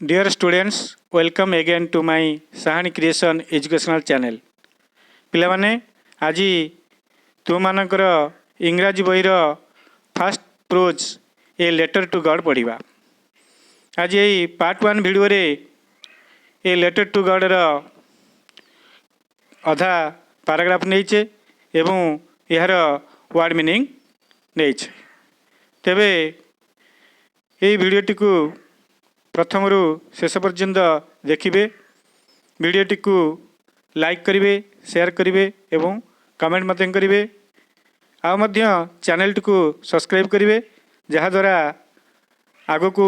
Dear students, welcome again to my Sahani Creation Educational Channel. पिलामाने आज तुमମାନଙ୍କର इंग्राजी बहीर first prose a letter to God पढ़ा। आज यही पार्ट 1 वीडियो रे ए लेटर टू गॉड रा अधा पैराग्राफ नहीं एवं यार वर्ड मीनिंग नहीं। तेबे ये वीडियोटी को प्रथम रु शेष पर्यंत देखिए। वीडियोटी को लाइक करेंगे, शेयर करेंगे एवं कमेंट मत करेंगे। आउ चैनल को सब्सक्राइब करेंगे जहाद्वारा आग को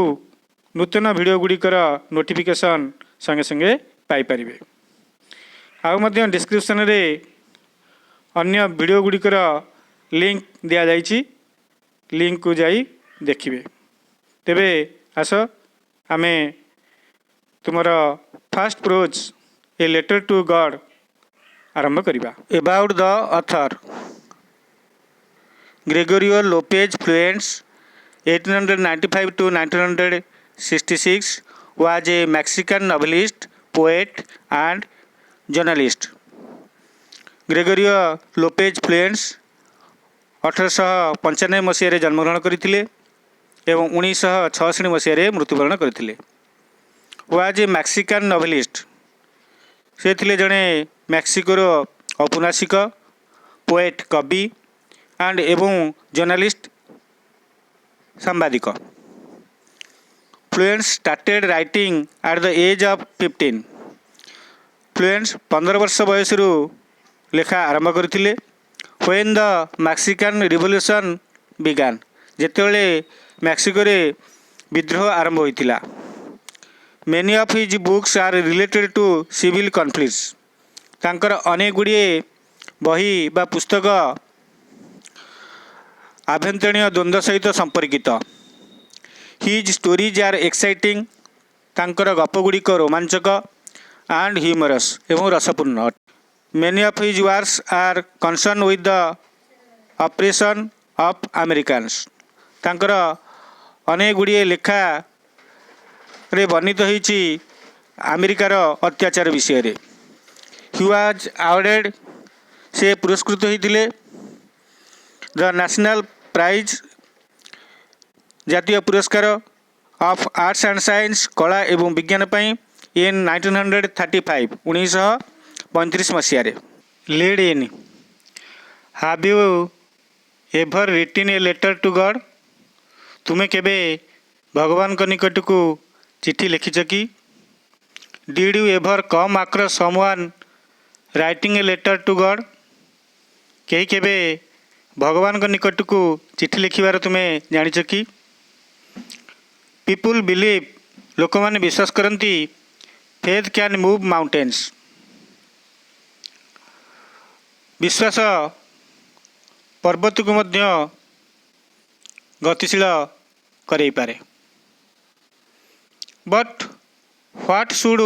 नूतन वीडियो गुड़िकर नोटिफिकेशन संगे संगे पाइपर। आउ डिस्क्रिप्शन रे अन्य वीडियो गुड़िकर लिंक दिया जाइछि, लिंक को जाई देखिए। तेबे आस आमे तुमर first prose a letter to God आरंभ करिबा। About the author Gregorio Lopez Fuentes 1895 to 1966 was a Mexican novelist, poet and journalist. Gregorio Lopez Fuentes 1895 मसीह जन्मग्रहण करते एवं 1966 मसीह मृत्युवरण करते। वाज ए मैक्सिकान नोवेलिस्ट, से थिले जड़े मैक्सिकोर औपन्यासिक, पोएट कवि एंड एवं जर्नलिस्ट सांबादिक। Fuentes started writing at the age of 15। Fuentes 15 वर्ष बयस लेखा आरंभ करथिले। When the Mexican revolution began, जेतेबेले मैक्सिको रे विद्रोह आरंभ होइतिला। Many of his books are related to civil conflicts. तांकर अनेक गुड़िए बही बा पुस्तक आभ्यंतरीण द्वंद्व सहित संपर्कित। His stories are exciting. तांकर गप गुड़िक रोमांचक एंड ह्यूमरस एवं रसपूर्ण। Many of his works are concern with the operation of Americans. तांकर अनेक गुड़िए लेखा रे वर्णित होइछि अमेरिकार अत्याचार विषय रे। ही वाज अवार्डेड, से पुरस्कृत होइतिले द नेशनल प्राइज, जातीय पुरस्कार ऑफ आर्ट्स एंड साइंस, कला एवं विज्ञान पई इन 1935 1935 मसीह। Lead in have you ever written a letter to God. तुम्हें केबे भगवान को निकट को चिट्ठी लिखिछ कि? Did you ever come across someone writing a letter to God. कहीं केबे भगवान को निकट को चिट्ठी लिखिबार तुम्हें जानिछ कि? पीपुल बिलीव, लोक माने विश्वास करती, फेथ कैन मूव माउंटेन्स। विश्वास पर्वत को मध्य गतिशील करई पारे। But what should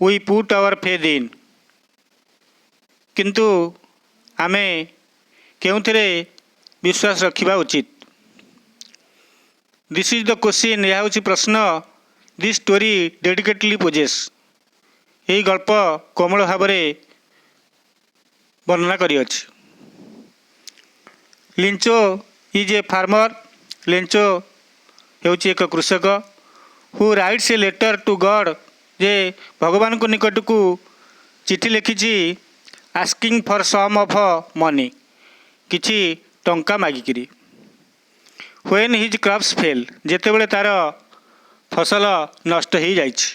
we put our faith in. किंतु आमे केउथरे विश्वास रखिबा उचित। दिस इज द क्वेश्चन, यह होछि प्रश्न। दिस स्टोरी डेडिकेटली पोजेस, यही गल्प कोमल भाव में वर्णना करिअछि। लिंचो इज ए फार्मर। लिंचो हेउछि एक कृषक। Who writes a letter to God, जे भगवान को निकट को चिट्ठी लिखिछि asking for some of money, किछि टंका मागिकिरी। व्हेन हिज क्रॉप्स फेल, जेतेबेले तार फसल नष्ट हो जाइछि।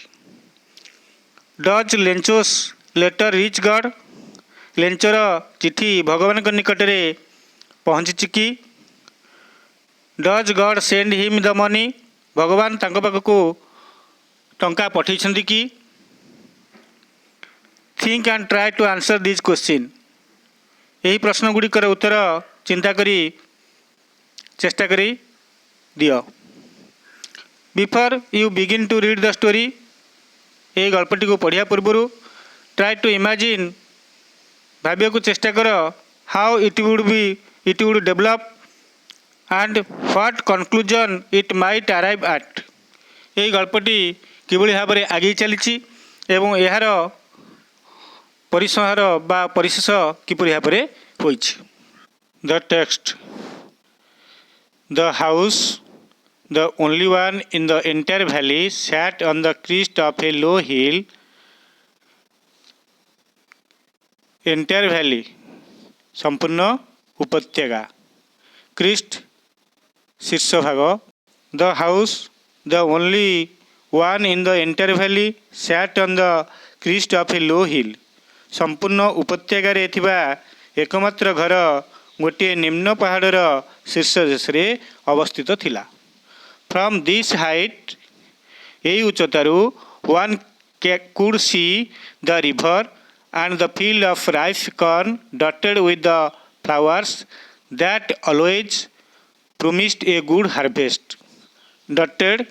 Does Lencho's letter reach God. लेंचोर चिट्ठी भगवान को निकट रे पहुँची कि? Does God send him the money. भगवान तांको पाखकु टंका पठेइछन्ति कि? Think and try to answer this question. यही प्रश्न गुड़िकर उत्तर चिंता करी चेष्टा करी दियो। Before you begin to read the story, ये गल्पटी को पढ़िया पूर्व ट्राई टू इमेजिन, भाविया को चेष्टा कर how it would develop and what conclusion it might arrive at. ଏହି ଗଳ୍ପଟି କିଭଳି ଭାବରେ ଆଗେଇ ଚାଲିଛି ଏବଂ ଏହାର ପରିସଂହାର ବା ପରିଶେଷ କିପରି ଭାବରେ ହୋଇଛି। The text the house the only one in the entire valley sat on the crest of a low hill. Entire valley संपूर्ण उपत्यका क्रिस्ट शीर्ष भाग the house the only one in the entire valley sat on the crest of a low hill संपूर्ण उपत्यकार एकमात्र घर गोटे निम्न पहाड़र शीर्ष देश अवस्थित थिला। फ्रॉम दिस हाइट यही उच्चतारू one could see the river and the field of rice corn dotted with the flowers that always promised a good harvest. Dotted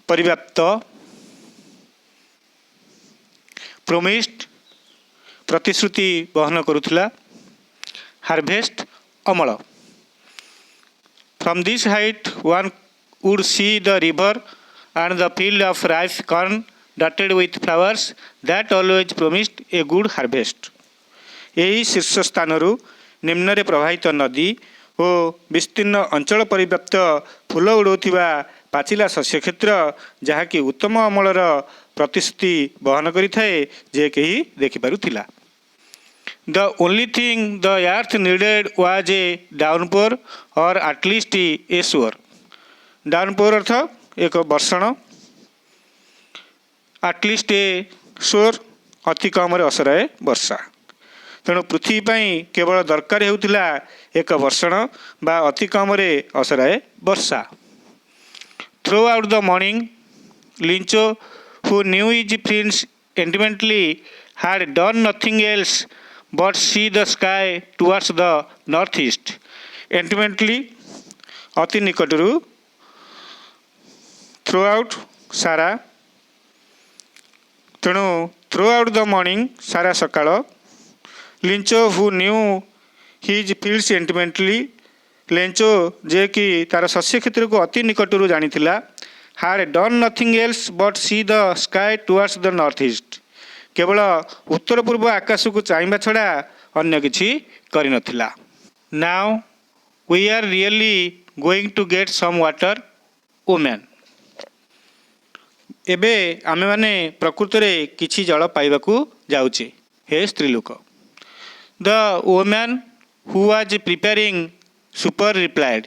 परिव्याप्त promised प्रतिश्रुति बहन करुथिला हार्वेस्ट अमल। From this height one would see the river and the field of rice corn dotted with flowers that always promised a good harvest. यही शीर्ष स्थानरू निम्न रे प्रवाहित नदी और विस्तीर्ण अंचल परिव्याप्त फूल उड़ाउथिबा पाचिला शस्य क्षेत्र जहाँकि उत्तम अमलर प्रतिश्रुति बहन करिथाए जे केही देखि पारुथिला। The only thing the earth needed was a downpour or at least a shower. Downpour अर्थ एक वर्षण आटलिस्ट ए शोर अति कम असराए वर्षा। तेणु पृथ्वी पाई केवल दरकार होउथिला एक वर्षण बा अति कम असराए वर्षा। Throughout the morning Lencho who knew is prince intimately had done nothing else but see the sky towards the north east. Intimately अति निकटरू थ्रू आउट सारा तेणु थ्रू आउट द मॉर्निंग सारा सकाळ Lencho who knew his fields intimately Lencho जे कि तार शस्य क्षेत्र को अति निकटरू जानिथिला had done nothing else but see the sky towards the north east केवल उत्तर पूर्व आकाश को चाइबा छड़ा अन्य किछि करि नथिला। Now we are really going to get some water woman एबे आमे माने प्रकृत रे किछि जल पाइबाकू जाउचे हे स्त्री लोक। The women who was preparing super replied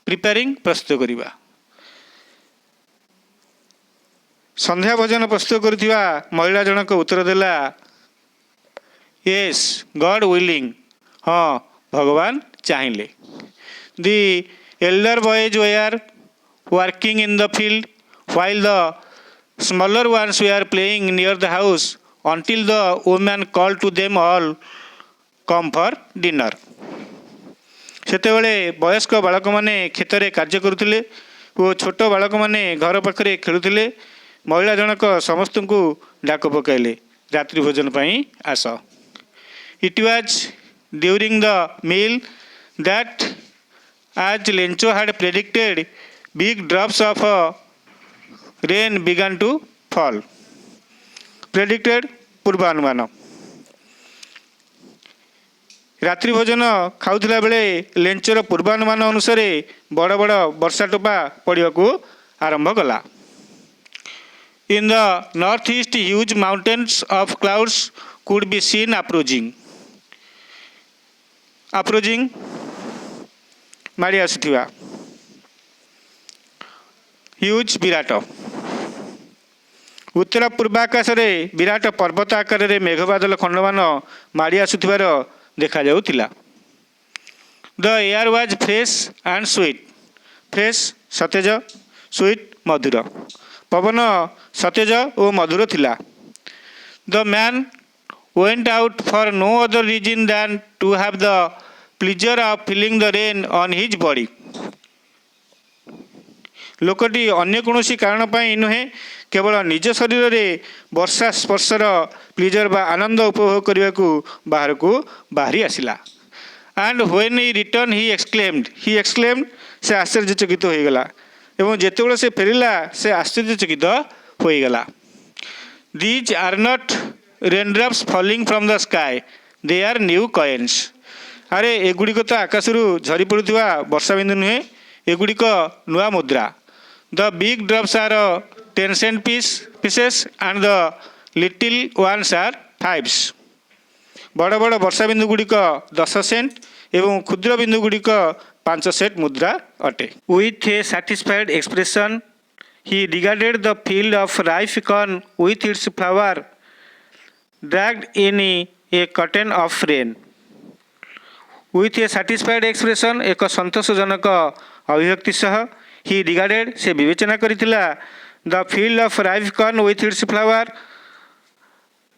preparing प्रस्तुत करिबा संध्या भोजन प्रस्तुत करुथिबा महिला जनक उत्तर देला यस गॉड विलिंग हाँ भगवान चाहिए। The elder boys were working in the field while the smaller ones were playing near the house until the woman called to them all come for dinner. सेतेबेले वयस्क बालक माने खेत रे कार्य करुथिले और छोट बालक माने घर पाखरे खेलुथिले। महिला जनक समस्त को डाक पकाइले रात्रि भोजन पई आस। It was during the meal that as Lencho had predicted big drops of rain began to fall. Predicted पूर्वानुमान रात्रि भोजन खाऊला बेले लेंचर पूर्वानुमान अनुसार बड़ बड़ वर्षा टोपा पड़ा आरंभ कला। In the north east huge mountains of clouds could be seen approaching माड़ी आसुथिबा ह्यूज विराट उत्तर पूर्वाकाश रे विराट पर्वत आकार रे मेघबादल खंडमान माड़ी आसुथिबार देखा जाउथिला। The air was fresh and sweet fresh सतेज स्वीट मधुर पवन सतेज और मधुर थिला। The man went out for no other reason than to have the pleasure of feeling the rain on his body. लोकटी अन्य कौनसी कारण पाई नुहे केवल निज शरीर रे वर्षा स्पर्शर प्लीजर बा आनंद उपभोग करने को बाहर को बाहरी आसिला। And when he return he exclaimed से आश्चर्यचकित हो गला एवं जेतेबेले से फेरिला से आश्चर्यचकित होईगला। These are not raindrops falling from the sky, they are new coins. अरे एगुड़िक तो आकाशरू झरी पड़ुवा वर्षा बिंदु नुहे, एगुड़िक नुआ मुद्रा। The big drops are 10 cent pieces and the little ones are 5। बड़ बड़ वर्षा बिंदु गुड़िक 10 सेंट एवं क्षुद्र बिंदु गुड़िक 5 सेंट मुद्रा अटे। With a satisfied expression he regarded the field of rice corn with its flower dragged in a curtain of rain. With a satisfied expression एक संतोषजनक अभिव्यक्ति सह ही रिगार्डेड से विवेचना करिथिला the field of rice corn with its flower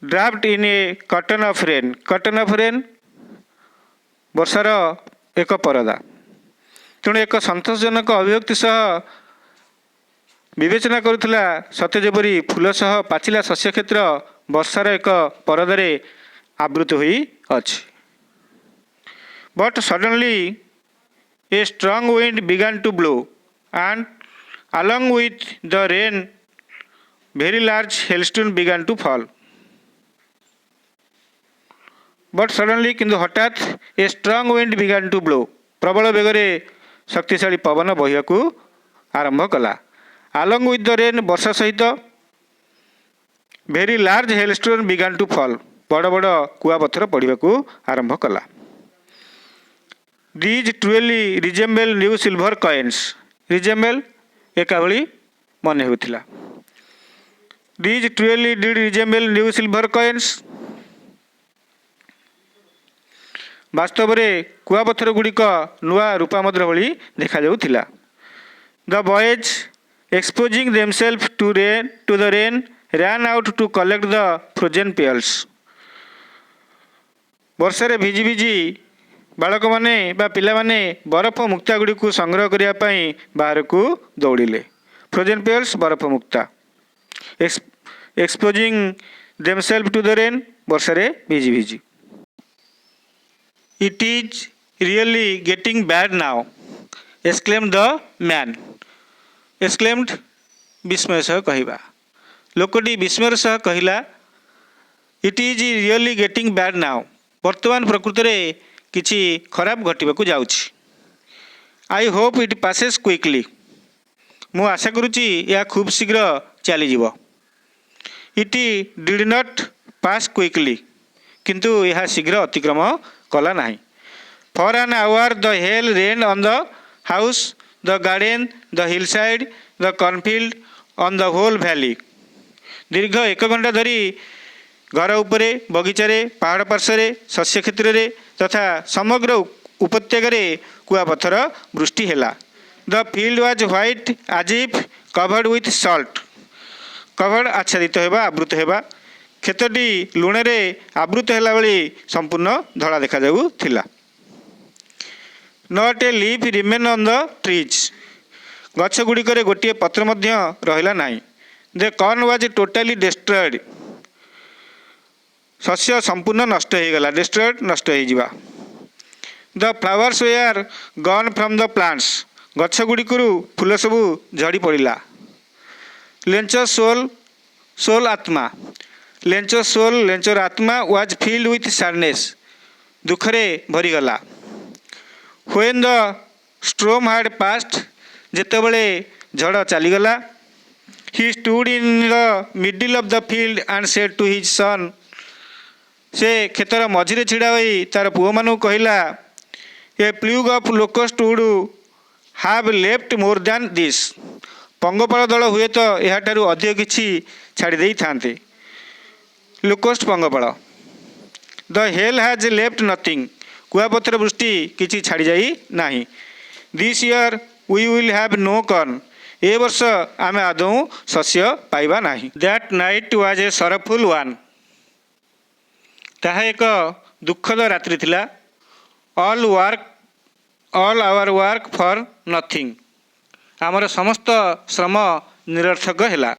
draft in a curtain of rain. Curtain of rain वर्षार एक परदा। तेणु एक संतोषजनक अभिव्यक्ति सह विवेचना करुला सत्य जेपरी फूल सह पाचिला शस्य क्षेत्र वर्षार एक परदारे आवृत होई अछि। But suddenly a strong wind began to blow and along with the rain very large hailstone began to fall. But suddenly किंतु हठात a strong wind began to blow प्रबल बेगरे शक्तिशाली पवन बहियाकू आरंभ कला। along with the rain वर्षा सहित very large hailstone began to fall बड़ बड़ कुआपथर पड़ाकू आरंभ कला। These truly resemble new silver coins. resemble एका भली मन होता। These truly did resemble new silver coins. वास्तव में कुआपथर गुड़िक नुआ रूपा मुद्रा भली देखा जाउथिला। The boys exposing themselves to the rain ran out to collect the frozen pearls. वर्षा भिजी भिजी बालक माने बा पिला माने बरफ मुक्ता गुड़ी को संग्रह करने बाहर को दौड़िले। फ्रोजेन पेयर्स बरफ मुक्ता। Exposing themselves to the rain वर्षा रे भिजी भिजी। It is really getting bad now exclaimed the man. Exclaimed विस्मय सह कहवा। लोकटी विस्मय सह कहला it is really getting bad now. वर्तमान प्रकृति में किछि खराब घटवाक जाउछि। I hope it passes quickly. मु आशा करुच्ची यह खूब शीघ्र चलीज। It did not pass quickly किंतु यह शीघ्र अतिक्रम कला नहीं। For an our the hail rain on the house the garden the hillside the cornfield on the whole valley. दीर्घ 1 घंटा धरी घर उपरे बगीचारे पहाड़ पार्श्वे शस्य क्षेत्र तथा समग्र उपत्यका कुआपथर वृष्टि हैला। The field was white as if covered with salt. Covered आच्छादित होगा आवृत होगा। क्षेत्रटी लुण रे आवृत हैला बेली संपूर्ण धड़ा देखा जाउथिला। Not a leaf remain on the trees. गछ गुड़िक गोटे पत्र मध्य रहिला नाही। The corn was totally destroyed. शस्य संपूर्ण नष्ट हो गला। डिस्ट्रॉयड नष्ट हो जावा। The flowers were gone from the plants. गछ गुड़िकरू फूल सबू झड़ी पड़ा। लेंचर सोल आत्मा। लेंचर सोल लेंचर आत्मा वाज फिल्ड विथ सैडनेस। दुखरे भरीगला। When the storm had passed जेतेबेले झड़ चलीगला he stood in the middle of the field and said to his son. से क्षेत्र मझिरे छिड़ा होई तार पुओ मानू कहला a plague of locust would have left more than this. पंगपाल दल हुए तो यह अधिक किछि छाड़ी दे थांते। लोकस्ट पंगपाल। The hail has left nothing. कुआपथर वृष्टि किछि छाड़ी जाई नाही। This year we will have no corn. ए वर्ष आमे आदौ शस्य पाइबा नाही। That night was a sorrowful one. ताहा एक दुखद रात्रि थिला। All our work for nothing. आमर समस्त श्रम निरर्थक हैला।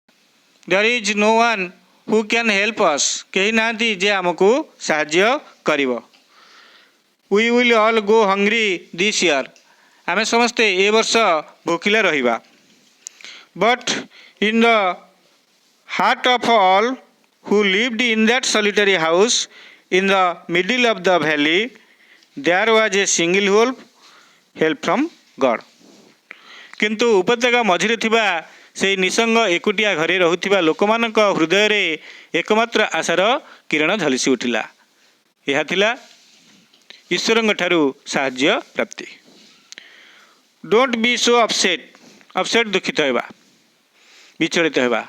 There is no one who can help us. कहीं नांती जे आमको साहाय्य करिवो। We will all go hungry this year. आमे समस्ते ए वर्ष भोकिला रहिबा। But in the heart of all who lived in that solitary house in the middle of the valley, there was a single hope, help from God. କିନ୍ତୁ ଉପତ୍ୟକା ମଝିରେ ଥିବା ସେହି ନିସଙ୍ଗ ଏକୁଟିଆ ଘରେ ରହୁଥିବା ଲୋକମାନଙ୍କ ହୃଦୟରେ ଏକମାତ୍ର ଆଶାର କିରଣ ଝଲସି ଉଠିଲା। ଏହା ଥିଲା ଈଶ୍ୱରଙ୍କ ଠାରୁ ସାହାଯ୍ୟ ପ୍ରାପ୍ତି। ଡୋଣ୍ଟ ବି ସୋ ଅପସେଟ୍ ଦୁଃଖିତ ହେବା, ବିଚଳିତ ହେବା।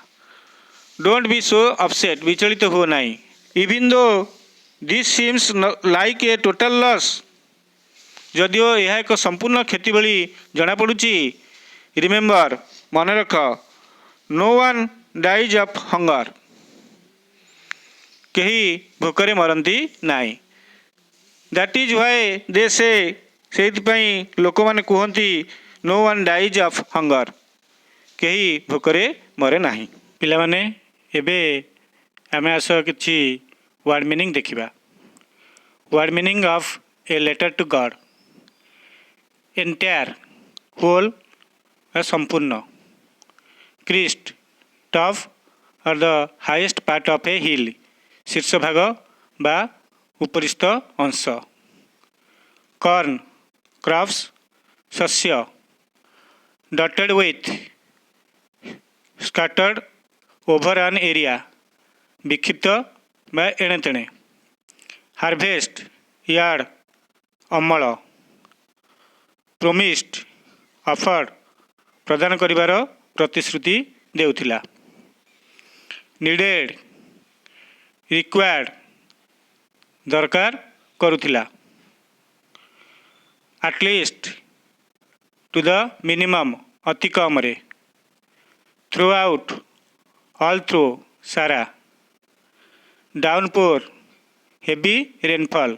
ଡୋଣ୍ଟ ବି ସୋ ଅପସେଟ୍, ବିଚଳିତ ହୁଅ ନାହିଁ। ଇଭିନ୍ ଦୋ this seems like a total loss, ଯଦିଓ ଏହା ଏକ ସମ୍ପୂର୍ଣ୍ଣ କ୍ଷତି ଭଳି ଜଣାପଡ଼ୁଛି। ରିମେମ୍ବର, ମନେ ରଖ, no one dies of hunger, କେହି ଭୋକରେ ମରନ୍ତି ନାହିଁ। ଦ୍ୟାଟ୍ ଇଜ୍ ହ୍ୱାଏ ଦେ ସେ, ସେଇଥିପାଇଁ ଲୋକମାନେ କୁହନ୍ତି no one dies of hunger, କେହି ଭୋକରେ ମରେ ନାହିଁ। ପିଲାମାନେ, ଏବେ ଆମେ ଆସ କିଛି ୱାର୍ଡ଼ ମିନିଂ ଦେଖିବା। Word meaning of a letter to God. Entire, whole ବା ସମ୍ପୂର୍ଣ୍ଣ। Crest, top or the highest part of a hill, ଶୀର୍ଷ ଭାଗ ବା ଉପରିସ୍ଥ ଅଂଶ। କର୍ନ, କ୍ରପ୍ସ, ଶସ୍ୟ। Dotted with, scattered over an area, ବିକ୍ଷିପ୍ତ ବା ଏଣେତେଣେ। ହାରଭେଷ୍ଟ, ୟାର୍ଡ଼, ଅମଳ। ପ୍ରୋମିସ୍ଡ, ଅଫର୍ଡ, ପ୍ରଦାନ କରିବାର ପ୍ରତିଶ୍ରୁତି ଦେଉଥିଲା। ନିଡେଡ଼, ରିକ୍ୱାର୍ଡ଼, ଦରକାର କରୁଥିଲା। ଆଟଲିଷ୍ଟ, ଟୁ ଦ ମିନିମମ୍, ଅତି କମରେ। ଥ୍ରୋ ଆଉଟ୍, ଅଲ୍ ଥ୍ରୋ, ସାରା। ଡାଉନପୋର୍, ହେଭି ରେନଫଲ୍,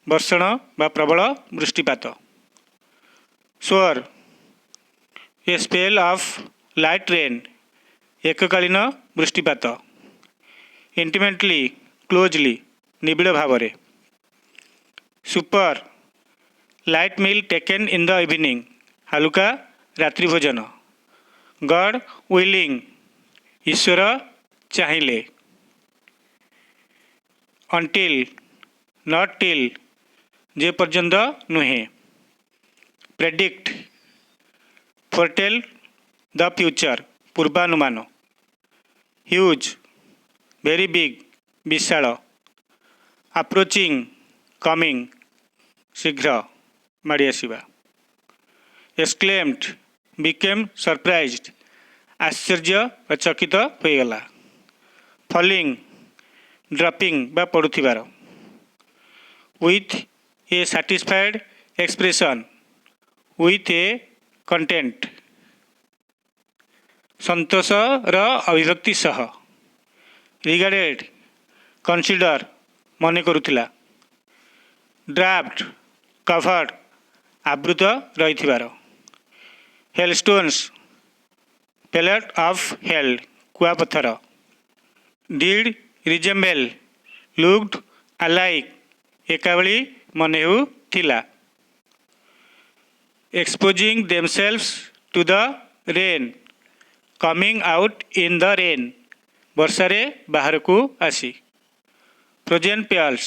ବର୍ଷଣ ବା ପ୍ରବଳ ବୃଷ୍ଟିପାତ। Shower, a spell of light rain, ଏକକାଳୀନ ବୃଷ୍ଟିପାତ। ଇଣ୍ଟିମେଟଲି, କ୍ଲୋଜଲି, ନିବିଡ଼ ଭାବରେ। Supper, light meal taken in the evening, ହାଲୁକା ରାତ୍ରି ଭୋଜନ। ଗଡ୍ ୱିଲିଂ, ଈଶ୍ୱର ଚାହିଁଲେ। ଅନ୍ଟିଲ୍, ନଟ୍ ଟିଲ୍, ଯେ ପର୍ଯ୍ୟନ୍ତ ନୁହେଁ। ପ୍ରେଡିକ୍ଟ, ଫୋରଟେଲ୍ ଦ ଫ୍ୟୁଚର, ପୂର୍ବାନୁମାନ। ହ୍ୟୁଜ୍, ଭେରି ବିଗ୍, ବିଶାଳ। ଆପ୍ରୋଚିଂ, କମିଂ, ଶୀଘ୍ର, ମାଡ଼ି ଆସିବା। ଏକ୍ସକ୍ଲେମ୍ଡ, ବିକେମ୍ ସରପ୍ରାଇଜ୍ଡ, ଆଶ୍ଚର୍ଯ୍ୟ ବା ଚକିତ ହୋଇଗଲା। ଫଲିଂ, ଡ୍ରପିଂ ବା ପଡ଼ୁଥିବାର। With a satisfied expression, with a content, ସନ୍ତୋଷର ଅଭିବ୍ୟକ୍ତି ସହ। ରିଗାର୍ଡେଡ଼, କନସିଡର, ମନେ କରୁଥିଲା। ଡ୍ରାଫ୍ଟ, କଭର୍ଡ, ଆବୃତ ରହିଥିବାର। ହେଲଷ୍ଟୋନ୍ସ, ପେଲେଟ୍ ଅଫ୍ ହେଲ୍, କୁଆପଥର। ଡିଡ୍ ରିଜେମ୍ବେଲ୍, ଲୁକ୍ଡ ଆଲାଇକ୍, ଏକାଭଳି ମନେ ହେଉଥିଲା। Exposing themselves to the rain, coming out in the rain, ବର୍ଷାରେ ବାହାରକୁ ଆସି। Frozen pears,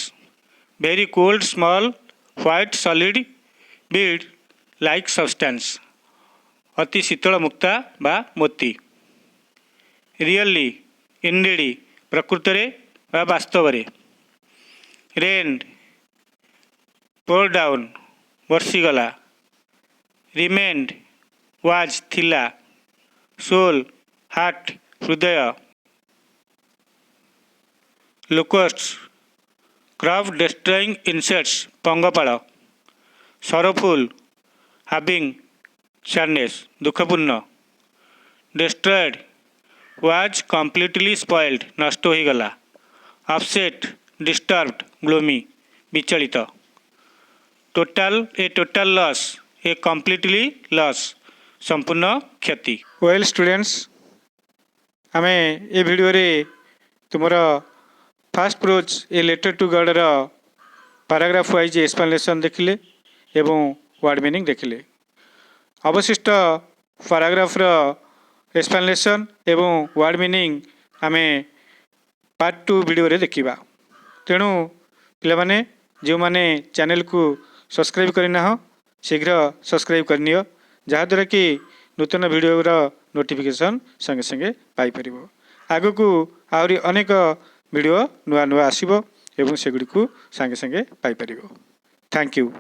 very cold small white solid bead like substance, ଅତି ଶୀତଳ ମୁକ୍ତା ବା ମୋତି। ରିଅଲି, ଇନଡିଡ୍, ପ୍ରକୃତରେ ବା ବାସ୍ତବରେ। ରେନ୍ଡ, ପୋର୍ ଡାଉନ୍, ବର୍ଷିଗଲା। ରିମେନ୍ଡ, ୱାଜ୍, ଥିଲା। ସୋଲ୍, ହାର୍ଟ, ହୃଦୟ। ଲୋକଷ୍ଟସ୍, କ୍ରପ୍ ଡେଷ୍ଟ୍ରଇଂ ଇନସେକ୍ଟସ୍, ପଙ୍ଗପାଳ। ସରଫୁଲ୍, ହାଭିଂ ସ୍ୟାଡନେସ୍, ଦୁଃଖପୂର୍ଣ୍ଣ। ଡେଷ୍ଟ୍ରଏଡ୍, ୱାଜ୍ କମ୍ପ୍ଲିଟଲି ସ୍ପଏଲ୍ଡ, ନଷ୍ଟ ହୋଇଗଲା। ଅପସେଟ୍, ଡିଷ୍ଟର୍ବଡ, ଗ୍ଲୋମି, ବିଚଳିତ। ଟୋଟାଲ୍, ଏ ଟୋଟାଲ ଲସ୍, ଏ କମ୍ପ୍ଲିଟଲି ଲସ୍, ସମ୍ପୂର୍ଣ୍ଣ କ୍ଷତି। ୱେଲ୍ ଷ୍ଟୁଡେଣ୍ଟସ୍, ଆମେ ଏ ଭିଡ଼ିଓରେ ତୁମର ଫାର୍ଷ୍ଟ ପ୍ରୋଜ୍ ଏ ଲେଟର୍ ଟୁ ଗଡ଼ର ପାରାଗ୍ରାଫ ୱାଇଜ୍ ଏକ୍ସପ୍ଲାନେସନ୍ ଦେଖିଲେ ଏବଂ ୱାର୍ଡ଼ ମିନିଂ ଦେଖିଲେ। ଅବଶିଷ୍ଟ ପାରାଗ୍ରାଫର एक्सप्लेनेशन एवं वर्ड मीनिंग आमे पार्ट 2 वीडियो रे देखिबा। तेणु पिलामाने जो माने चैनल को सब्सक्राइब करना हो शीघ्र सब्सक्राइब करनियो जहाँद्वारा कि नूतन वीडियोर नोटिफिकेशन संगे संगे पाई परिबो। आगको आहरी अनेक वीडियो नुआ नुआ आसीबो एवं सेगुडी को संगे संगे पाई परिबो। Thank you.